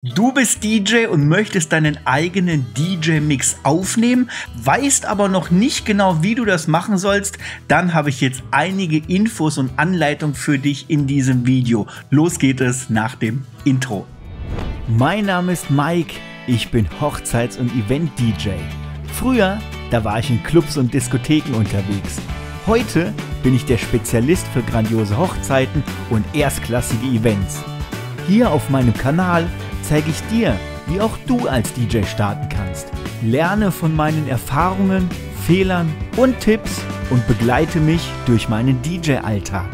Du bist DJ und möchtest deinen eigenen DJ-Mix aufnehmen, weißt aber noch nicht genau, wie du das machen sollst, dann habe ich jetzt einige Infos und Anleitungen für dich in diesem Video. Los geht es nach dem Intro. Mein Name ist Mike, ich bin Hochzeits- und Event-DJ. Früher, da war ich in Clubs und Diskotheken unterwegs. Heute bin ich der Spezialist für grandiose Hochzeiten und erstklassige Events. Hier auf meinem Kanal zeige ich dir, wie auch du als DJ starten kannst. Lerne von meinen Erfahrungen, Fehlern und Tipps und begleite mich durch meinen DJ-Alltag.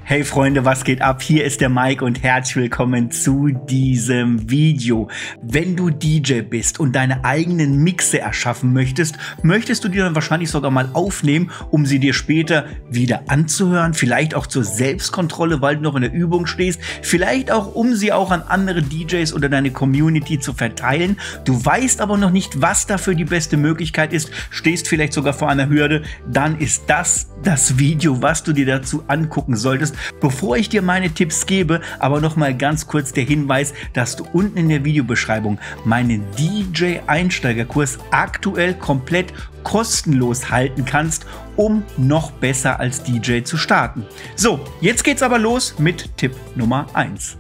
Hey Freunde, was geht ab? Hier ist der Mike und herzlich willkommen zu diesem Video. Wenn du DJ bist und deine eigenen Mixe erschaffen möchtest, möchtest du die dann wahrscheinlich sogar mal aufnehmen, um sie dir später wieder anzuhören, vielleicht auch zur Selbstkontrolle, weil du noch in der Übung stehst, vielleicht auch, um sie auch an andere DJs oder deine Community zu verteilen. Du weißt aber noch nicht, was dafür die beste Möglichkeit ist, stehst vielleicht sogar vor einer Hürde, dann ist das Video, was du dir dazu angucken solltest. Bevor ich dir meine Tipps gebe, aber noch mal ganz kurz der Hinweis, dass du unten in der Videobeschreibung meinen DJ-Einsteigerkurs aktuell komplett kostenlos halten kannst, um noch besser als DJ zu starten. So, jetzt geht's aber los mit Tipp Nummer 1.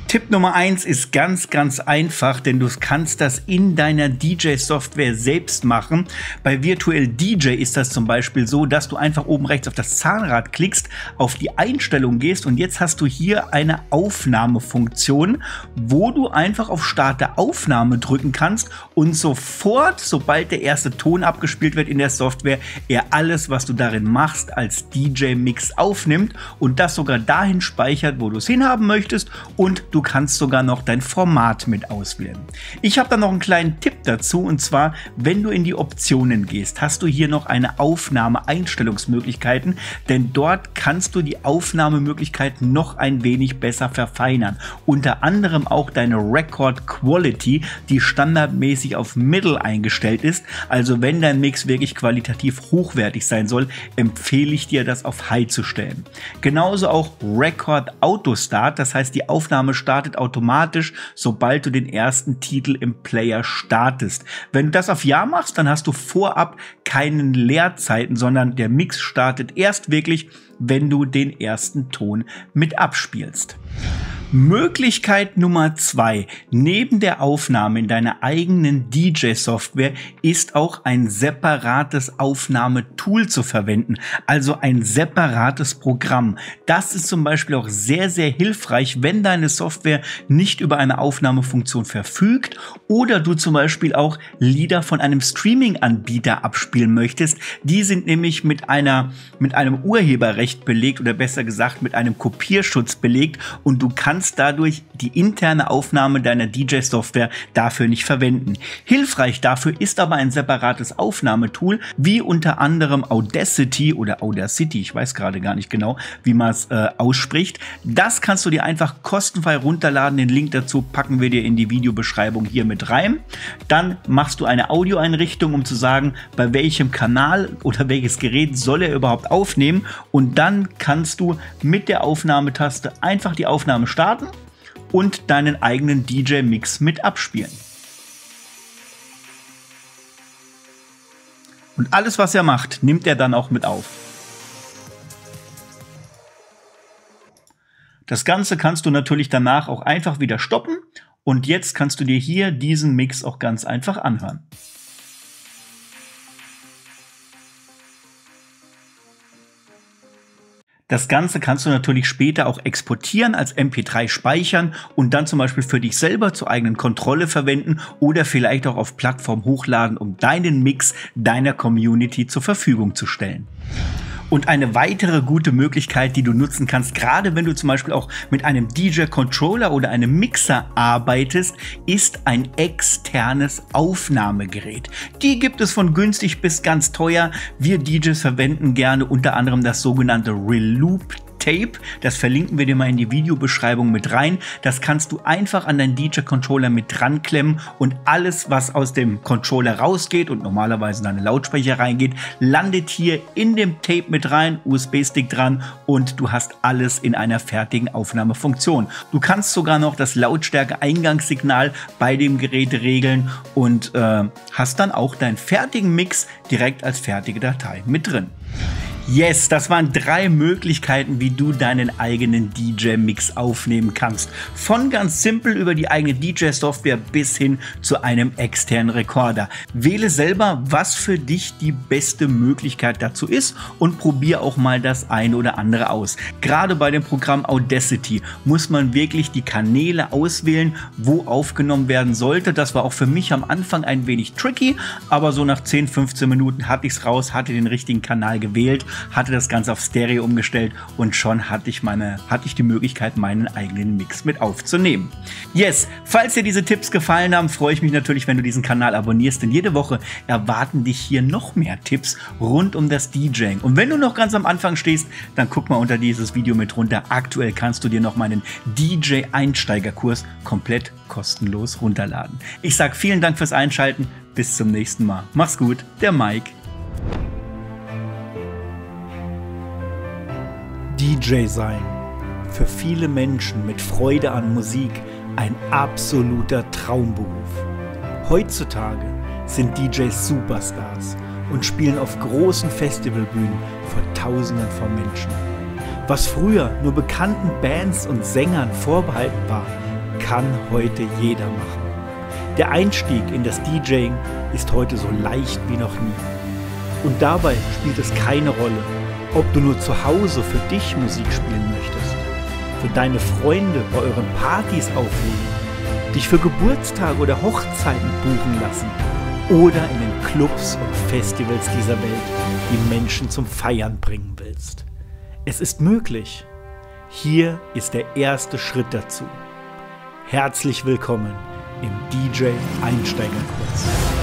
Tipp Nummer 1 ist ganz einfach, denn du kannst das in deiner DJ-Software selbst machen. Bei Virtual DJ ist das zum Beispiel so, dass du einfach oben rechts auf das Zahnrad klickst, auf die Einstellung gehst und jetzt hast du hier eine Aufnahmefunktion, wo du einfach auf Starte Aufnahme drücken kannst und sofort, sobald der erste Ton abgespielt wird in der Software, er alles, was du darin machst, als DJ-Mix aufnimmt und das sogar dahin speichert, wo du es hinhaben möchtest, und du kannst sogar noch dein Format mit auswählen. Ich habe da noch einen kleinen Tipp dazu, und zwar, wenn du in die Optionen gehst, hast du hier noch eine Aufnahme-Einstellungsmöglichkeiten, denn dort kannst du die Aufnahmemöglichkeiten noch ein wenig besser verfeinern. Unter anderem auch deine Record Quality, die standardmäßig auf Middle eingestellt ist. Also wenn dein Mix wirklich qualitativ hochwertig sein soll, empfehle ich dir, das auf High zu stellen. Genauso auch Record Auto Start, das heißt, die Aufnahme startet automatisch, sobald du den ersten Titel im Player startest. Wenn du das auf Ja machst, dann hast du vorab keinen Leerzeiten, sondern der Mix startet erst wirklich, wenn du den ersten Ton mit abspielst. Möglichkeit Nummer 2, neben der Aufnahme in deiner eigenen DJ-Software ist auch ein separates Aufnahmetool zu verwenden, also ein separates Programm. Das ist zum Beispiel auch sehr hilfreich, wenn deine Software nicht über eine Aufnahmefunktion verfügt oder du zum Beispiel auch Lieder von einem Streaming-Anbieter abspielen möchtest. Die sind nämlich mit einem Urheberrecht belegt, oder besser gesagt mit einem Kopierschutz belegt, und du kannst dadurch die interne Aufnahme deiner DJ-Software dafür nicht verwenden. Hilfreich dafür ist aber ein separates Aufnahmetool, wie unter anderem Audacity oder Audacity, ich weiß gerade gar nicht genau, wie man es ausspricht. Das kannst du dir einfach kostenfrei runterladen. Den Link dazu packen wir dir in die Videobeschreibung hier mit rein. Dann machst du eine Audioeinrichtung, um zu sagen, bei welchem Kanal oder welches Gerät soll er überhaupt aufnehmen, und dann kannst du mit der Aufnahmetaste einfach die Aufnahme starten und deinen eigenen DJ-Mix mit abspielen. Und alles, was er macht, nimmt er dann auch mit auf. Das Ganze kannst du natürlich danach auch einfach wieder stoppen, und jetzt kannst du dir hier diesen Mix auch ganz einfach anhören. Das Ganze kannst du natürlich später auch exportieren, als MP3 speichern und dann zum Beispiel für dich selber zur eigenen Kontrolle verwenden oder vielleicht auch auf Plattform hochladen, um deinen Mix deiner Community zur Verfügung zu stellen. Und eine weitere gute Möglichkeit, die du nutzen kannst, gerade wenn du zum Beispiel auch mit einem DJ-Controller oder einem Mixer arbeitest, ist ein externes Aufnahmegerät. Die gibt es von günstig bis ganz teuer. Wir DJs verwenden gerne unter anderem das sogenannte Reloop Tape, das verlinken wir dir mal in die Videobeschreibung mit rein. Das kannst du einfach an deinen DJ-Controller mit dran klemmen und alles, was aus dem Controller rausgeht und normalerweise in deine Lautsprecher reingeht, landet hier in dem Tape mit rein, USB-Stick dran und du hast alles in einer fertigen Aufnahmefunktion. Du kannst sogar noch das Lautstärke-Eingangssignal bei dem Gerät regeln und hast dann auch deinen fertigen Mix direkt als fertige Datei mit drin. Yes, das waren 3 Möglichkeiten, wie du deinen eigenen DJ-Mix aufnehmen kannst. Von ganz simpel über die eigene DJ-Software bis hin zu einem externen Rekorder. Wähle selber, was für dich die beste Möglichkeit dazu ist und probier auch mal das eine oder andere aus. Gerade bei dem Programm Audacity muss man wirklich die Kanäle auswählen, wo aufgenommen werden sollte. Das war auch für mich am Anfang ein wenig tricky, aber so nach 10, 15 Minuten hatte ich es raus, hatte den richtigen Kanal gewählt, hatte das Ganze auf Stereo umgestellt und schon hatte ich die Möglichkeit, meinen eigenen Mix mit aufzunehmen. Yes, falls dir diese Tipps gefallen haben, freue ich mich natürlich, wenn du diesen Kanal abonnierst, denn jede Woche erwarten dich hier noch mehr Tipps rund um das DJing. Und wenn du noch ganz am Anfang stehst, dann guck mal unter dieses Video mit runter. Aktuell kannst du dir noch meinen DJ-Einsteigerkurs komplett kostenlos runterladen. Ich sage vielen Dank fürs Einschalten, bis zum nächsten Mal. Mach's gut, der Mike. DJ sein. Für viele Menschen mit Freude an Musik ein absoluter Traumberuf. Heutzutage sind DJs Superstars und spielen auf großen Festivalbühnen vor Tausenden von Menschen. Was früher nur bekannten Bands und Sängern vorbehalten war, kann heute jeder machen. Der Einstieg in das DJing ist heute so leicht wie noch nie. Und dabei spielt es keine Rolle, ob du nur zu Hause für dich Musik spielen möchtest, für deine Freunde bei euren Partys auflegen, dich für Geburtstage oder Hochzeiten buchen lassen oder in den Clubs und Festivals dieser Welt die Menschen zum Feiern bringen willst. Es ist möglich. Hier ist der erste Schritt dazu. Herzlich willkommen im DJ-Einsteigerkurs.